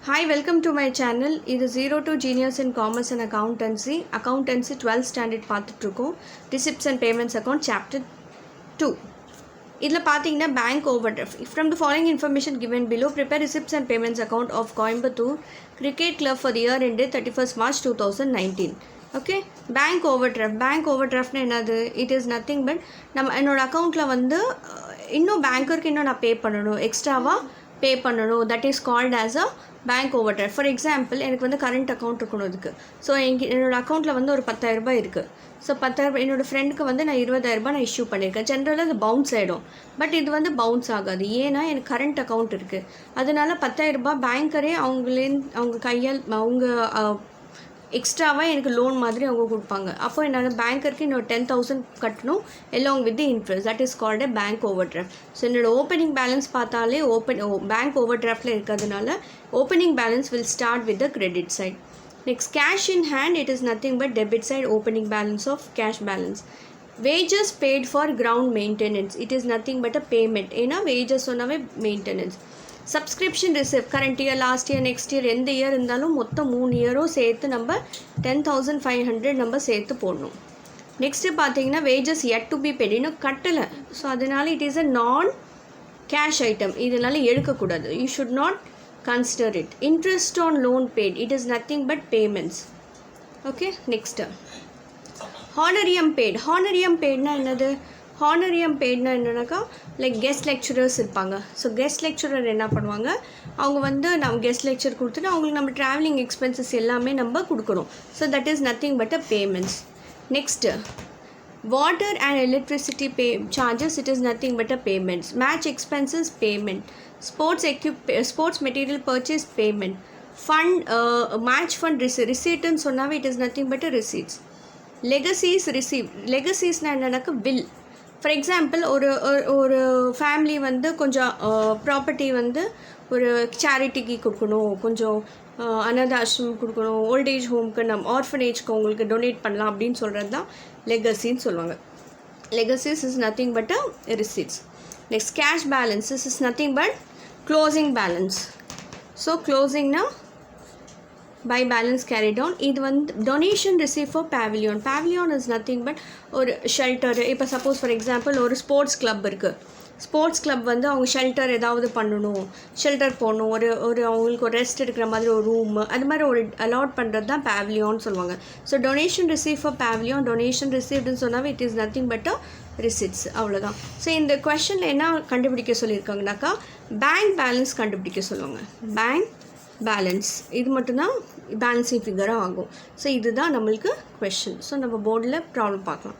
Hi, welcome to my channel. இது 0 to Genius in Commerce and Accountancy 12th standard பார்த்துட்ருக்கோம். Receipts and Payments Account Chapter 2. இதில் பார்த்தீங்கன்னா bank over draft. From the following information given below, prepare receipts and payments account of Coimbatore Cricket Club for the year ended 31st March 2019. Okay, bank overdraft. Bank over டிராஃப்ட்னா என்னது? It is nothing but என்னோடய அக்கௌண்ட்டில் வந்து இன்னும் பேங்க்கருக்கு இன்னும் நான் பே பண்ணணும், எக்ஸ்ட்ராவாக பே பண்ணணும். That is called as a bank over draft. For example, எனக்கு வந்து கரண்ட் அக்கௌண்ட் இருக்கணும் இதுக்கு. ஸோ என்னோடய அக்கௌண்ட்டில் வந்து ஒரு 10,000 இருக்குது. ஸோ 10,000 என்னோடய ஃப்ரெண்டுக்கு வந்து நான் 20,000 நான் இஷ்யூ பண்ணியிருக்கேன். ஜென்ரலாக அது பவுன்ஸ் ஆகிடும். பட் இது வந்து பவுன்ஸ் ஆகாது. ஏன்னா எனக்கு கரண்ட் அக்கௌண்ட் இருக்குது. அதனால 10,000 பேங்க்கரே அவங்க கையால் அவங்க எக்ஸ்ட்ராவாக எனக்கு லோன் மாதிரி அவங்க கொடுப்பாங்க. அப்போ என்னால் பேங்க்கருக்கு இன்னொரு 10,000 கட்டணும் along with the interest. That is called a bank overdraft. So என்னோடய ஓப்பனிங் பேலன்ஸ் பார்த்தாலே பேங்க் ஓவர் டிராஃப்டில் இருக்கிறதுனால opening balance will start with the credit side. Next, cash in hand. It is nothing but debit side opening balance of cash balance. Wages paid for ground maintenance. It is nothing but a payment. ஏன்னா wages சொன்னாவே maintenance. Subscription receipt, current year, last year, next year, எந்த year இருந்தாலும் மொத்தம் 3 இயரும் சேர்த்து நம்ம 10,500 நம்ம சேர்த்து போடணும். நெக்ஸ்ட்டு பார்த்தீங்கன்னா wages yet to be paid, இன்னும் கட்டலை. ஸோ அதனால it is a non cash item. இதனால எடுக்கக்கூடாது. You should not consider it. Interest on loan paid, it is nothing but payments. Okay, next honorarium paid. Honorarium பெய்ட்னா என்னது? Honorarium பெய்ட்னா என்னன்னாக்கா, like guest lecturers இருப்பாங்க. ஸோ கெஸ்ட் லெக்சரர் என்ன பண்ணுவாங்க, அவங்க வந்து நம்ம கெஸ்ட் லெக்சர் கொடுத்துட்டு அவங்களுக்கு நம்ம ட்ராவலிங் எக்ஸ்பென்சஸ் எல்லாமே நம்ம கொடுக்கணும். So that is nothing but a payments. Next water and electricity charges. It is nothing but a payments. Match expenses payment. Sports material purchase payment. Fund match fund ரிசீட்டுன்னு சொன்னாவே it is nothing but a receipts. Legacies receive. லெகசிஸ்னால் என்னன்னாக்கா will. For example, ஒரு family வந்து கொஞ்சம் property வந்து ஒரு சேரிட்டிக்கு கொடுக்கணும், கொஞ்சம் அனாத ஆசிரமம் கொடுக்கணும், ஓல்டேஜ் ஹோம்க்கு, ஆர்ஃபனேஜ்க்கு உங்களுக்கு டொனேட் பண்ணலாம் அப்படின்னு சொல்கிறது தான் லெகசின்னு சொல்லுவாங்க. Legacies is nothing but a receipts. Next, cash balance. This is nothing but closing balance. So க்ளோசிங்னா by balance carried on. இது வந்து donation receive for pavilion. Pavilion is nothing but ஒரு ஷெல்டர். இப்போ சப்போஸ் ஃபார் எக்ஸாம்பிள் ஒரு sports club இருக்குது. Sports club வந்து அவங்க shelter ஏதாவது பண்ணணும், ஷெல்டர் போடணும், ஒரு அவங்களுக்கு ஒரு ரெஸ்ட் எடுக்கிற மாதிரி ஒரு ரூம், அது மாதிரி ஒரு அலாட் பண்ணுறது தான் பேவிலியான்னு சொல்லுவாங்க. So donation receive for pavilion, donation ரிசீவ்டுன்னு சொன்னாவே it is nothing but a receipts. அவ்வளோதான். ஸோ இந்த கொஷனில் என்ன கண்டுபிடிக்க சொல்லியிருக்காங்கனாக்கா, பேங்க் பேலன்ஸ் கண்டுபிடிக்க சொல்லுவாங்க. பேங்க் பேலன்ஸ் இது மட்டும்தான் பேலன்ஸிங் ஃபிகராக ஆகும். ஸோ இதுதான் நம்மளுக்கு கொஷின். ஸோ நம்ம போர்டில் ப்ராப்ளம் பார்க்கலாம்.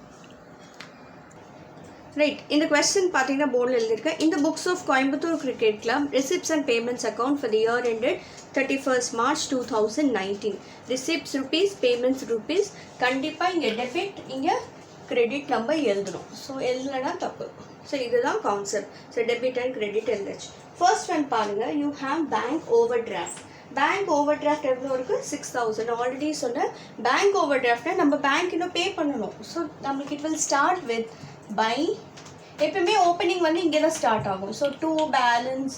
ரைட், இந்த கொஸ்டின் பார்த்தீங்கன்னா போர்டில் எழுதியிருக்கேன். இந்த books of Coimbatore cricket club receipts and payments account for the year ended 31st March 2019. Receipts rupees, payments rupees. கண்டிப்பாக இங்கே டெபிட், இங்கே கிரெடிட் நம்ம எழுதணும். ஸோ எழுதலைன்னா தப்பு. ஸோ இதுதான் concept. So debit and credit எழுதாச்சு. ஃபர்ஸ்ட் ஒன் பாருங்கள், you have bank overdraft. Bank overdraft எவ்வளோ இருக்குது? 6,000. ஆல்ரெடி சொன்ன பேங்க் ஓவர் டிராஃப்டை நம்ம பேங்க் இன்னும் பே பண்ணணும். ஸோ நம்மளுக்கு it will start with by. எப்பவுமே ஓப்பனிங் வந்து இங்கே தான் ஸ்டார்ட் ஆகும். So to balance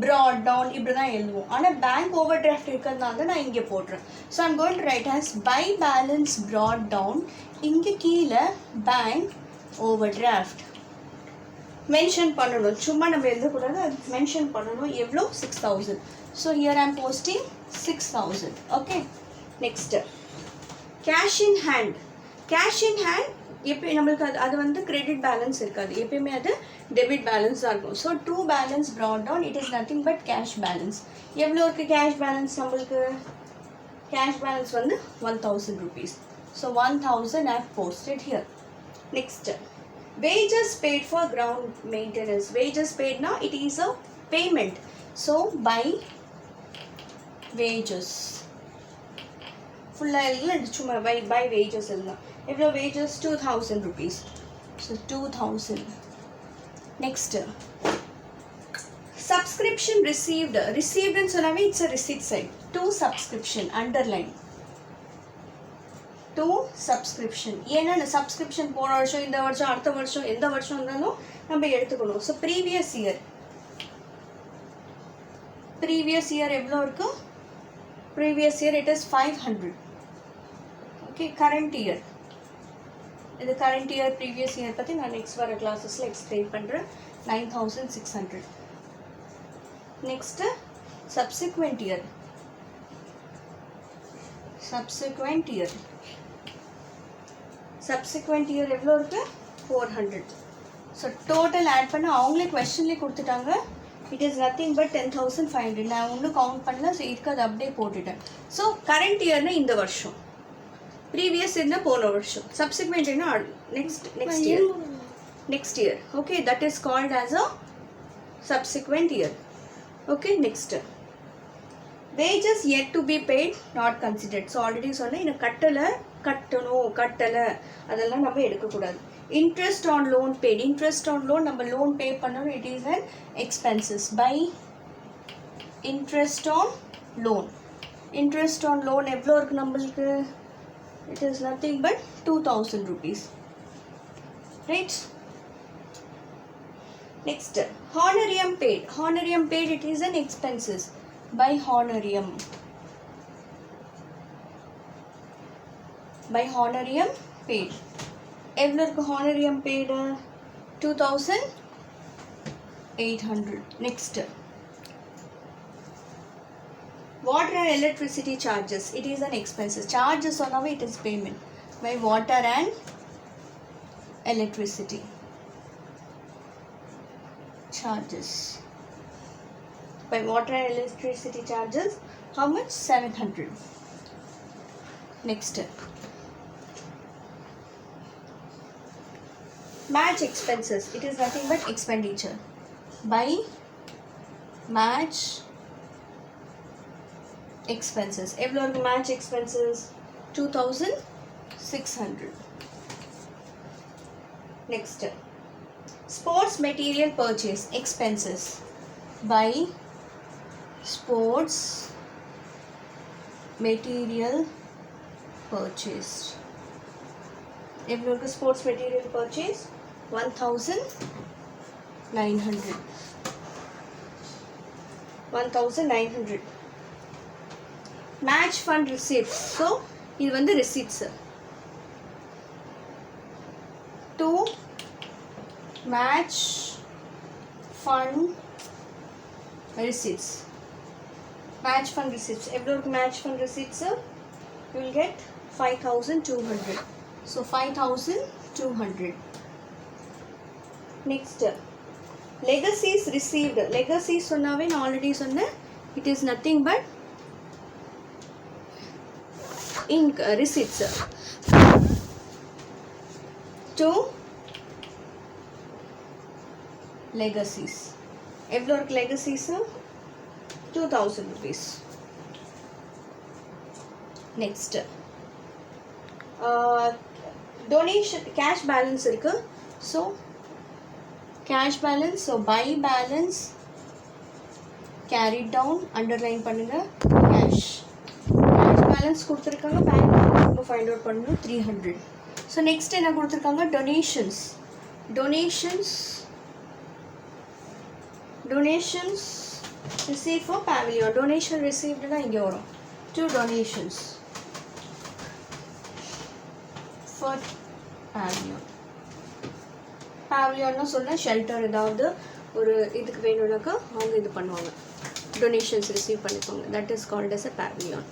brought down இப்படி தான் எழுதுவோம். ஆனால் பேங்க் ஓவர் டிராஃப்ட் இருக்கிறதுனால தான் நான் இங்கே போடுறேன். So I'm going to write as by balance brought down. இங்கே கீழே பேங்க் ஓவர் டிராஃப்ட் மென்ஷன் பண்ணணும். சும்மா நம்ம எழுதக்கூடாது, அது மென்ஷன் பண்ணணும். எவ்வளோ? 6,000. So here I'm posting 6,000. Okay, next cash in hand. Cash in hand எப்போ நம்மளுக்கு அது வந்து கிரெடிட் பேலன்ஸ் இருக்காது, எப்பயுமே அது டெபிட் பேலன்ஸ் தான் இருக்கும். So to balance brought down, it is nothing but cash balance. எவ்வளோ இருக்குது கேஷ் பேலன்ஸ்? நம்மளுக்கு கேஷ் பேலன்ஸ் வந்து 1,000 rupees. So 1,000 I have posted here. Next wages paid for ground maintenance. Wages paid now it is a payment. So by wages full illa chuma by wages illa evlo wages 2,000 rupees. So 2,000. Next, subscription received. Received and sonave it's a receipt side. To subscription underline to subscription. ஏன்னா subscription போன வருஷம், இந்த வருஷம், அடுத்த வருஷம், எந்த வருஷம் இருந்தாலும் நம்ம எடுத்துக்கணும். ஸோ ப்ரீவியஸ் இயர் எவ்வளோ இருக்குது? previous year it is 500. Okay, current year, the current year previous year பத்தி நான் next வர classes-ல explain பண்றேன். 9600. next subsequent year எவ்வளோ இருக்கு 400. ஸோ டோட்டல் ஆட் பண்ண அவங்களே கொஸ்டின்லேயே கொடுத்துட்டாங்க. It is nothing but 10,500. நான் ஒன்றும் கவுண்ட் பண்ணல. ஸோ இதுக்கு அது அப்படியே போட்டுட்டேன். ஸோ கரண்ட் இயர்னா இந்த வருஷம், ப்ரீவியஸ் இயர்னா போன வருஷம், சப்சிக்வெண்ட் இயர்னா next year. Okay, that is called as a subsequent year. Okay, next wages yet to be paid not considered. So already சொன்னேன், இந்த கட்டலை அதெல்லாம் நம்ம எடுக்கக்கூடாது. Interest on loan paid, interest on loan நம்ம லோன் பே பண்ணணும். It is an expenses by interest on loan. Interest on loan எவ்வளோ இருக்குது நம்மளுக்கு? It is nothing but 2000 rupees. Right. Next honorarium paid. Honorarium bad it is an expenses by honorarium. paid. எவ்வளோ இருக்கு honorarium paid? 2800. next water and electricity charges. it is an expenses. charges சொன்னாவே it is payment by water and electricity. charges by water and electricity charges. How much? 700. next match expenses. it is nothing but expenditure by match expenses. எவ்வளோ இருக்கு match expenses? 2600. next sports material purchase expenses by sports material purchased. எவ்வளோ இருக்கு sports material purchase? 1900. 1900. Match fund receipts. So இது வந்து receipts. To match fund receipts. match fund receipts எவ்வளோ இருக்கு match fund receipts? you will get 5200. so 5200. next legacies received. legacies சொன்னாவே நான் already சொன்னேன், it is nothing but receipts. to legacies எவ்வளோ இருக்கு legacies? 2000 rupees. next donation cash balance இருக்கு. so cash balance, so buy balance carried down, underline பண்ணுங்க cash balance கொடுத்துருக்காங்க. bank balance find out பண்ணணும் 300. so next என்ன கொடுத்துருக்காங்க? donations received for pavilion. donation received na inge varum. 2 donations for pavilion na சொன்னா shelter ஏதாவது ஒரு இதுக்கு வேணும்னாக்கா அவங்க இது பண்ணுவாங்க, donations receive பண்ணிப்பாங்க. that is called as a pavilion.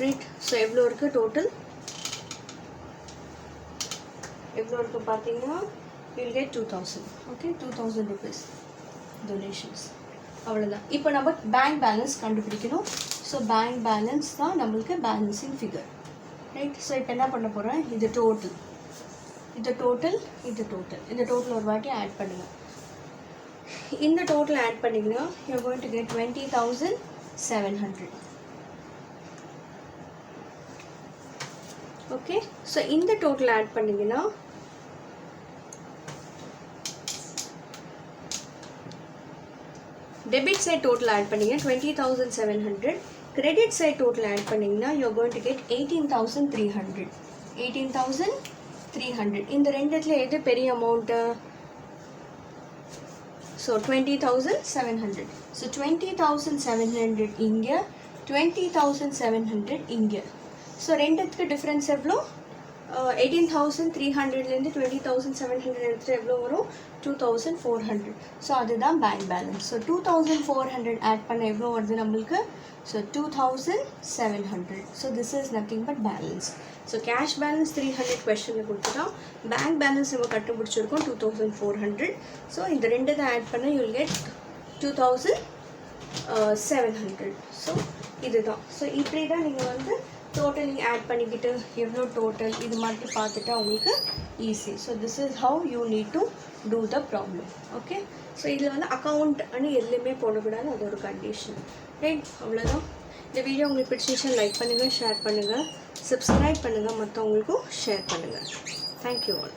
right. so எவ்வளோ இருக்கு டோட்டல்? எவ்வளோ இருக்கு பார்த்தீங்கன்னா you will get 2000. okay, 2000 rupees donations. அவ்வளோதான். இப்போ நம்ம பேங்க் பேலன்ஸ் கண்டுபிடிக்கணும். ஸோ பேங்க் பேலன்ஸ் தான் நம்மளுக்கு பேலன்சிங் ஃபிகர். ரைட். ஸோ இப்போ என்ன பண்ண போகிறேன்? இது டோட்டல் ஒரு வாட்டி ஆட் பண்ணுங்கள். இந்த டோட்டல் ஆட் பண்ணிங்கன்னா you are going to get 20,700. Okay. So இந்த டோட்டல் ஆட் பண்ணிங்கன்னா டெபிட் சைட் டோட்டல் ஆட் பண்ணிங்கன்னா 20,700. கிரெடிட் சைட் டோட்டல் ஆட் பண்ணிங்கன்னா you are going to get 18,300. 18,300. இந்த ரெண்டுத்துல எது பெரிய அமௌண்ட்டு? ஸோ 20,700. ஸோ 20,700 இங்கே, 20,700 இங்கே. ஸோ ரெண்டுத்துக்கு டிஃப்ரென்ஸ் எவ்வளோ? 18,300லேருந்து 20,700 எடுத்துகிட்டு எவ்வளோ வரும்? 2,400. ஸோ அதுதான் பேங்க் பேலன்ஸ். ஸோ 2,400 ஆட் பண்ண எவ்வளோ வருது நம்மளுக்கு? So 2,700. So this is nothing but balance. So cash balance 300 கொஸ்டினில் கொடுத்துட்டோம். பேங்க் பேலன்ஸ் நம்ம கண்டுபிடிச்சிருக்கோம் 2,400. ஸோ இந்த ரெண்டு தான் ஆட் பண்ண யூல் கெட் 2,700. ஸோ இதுதான். ஸோ இப்படி தான் நீங்கள் வந்து டோட்டலி ஆட் பண்ணிக்கிட்டு எவ்வளோ டோட்டல் இது மாதிரி பார்த்துட்டா உங்களுக்கு easy. So this is how you need to do the problem. Okay. So இதில் வந்து அக்கௌண்ட் எதுலேயுமே போடக்கூடாது, அது ஒரு கண்டிஷன். ரைட், அவ்வளோதான். இந்த வீடியோ உங்களுக்கு பிடிச்சிருந்துச்சுன்னா லைக் பண்ணுங்கள், ஷேர் பண்ணுங்கள், சப்ஸ்கிரைப் பண்ணுங்கள், மற்றவங்களுக்கும் ஷேர் பண்ணுங்கள். Thank you all.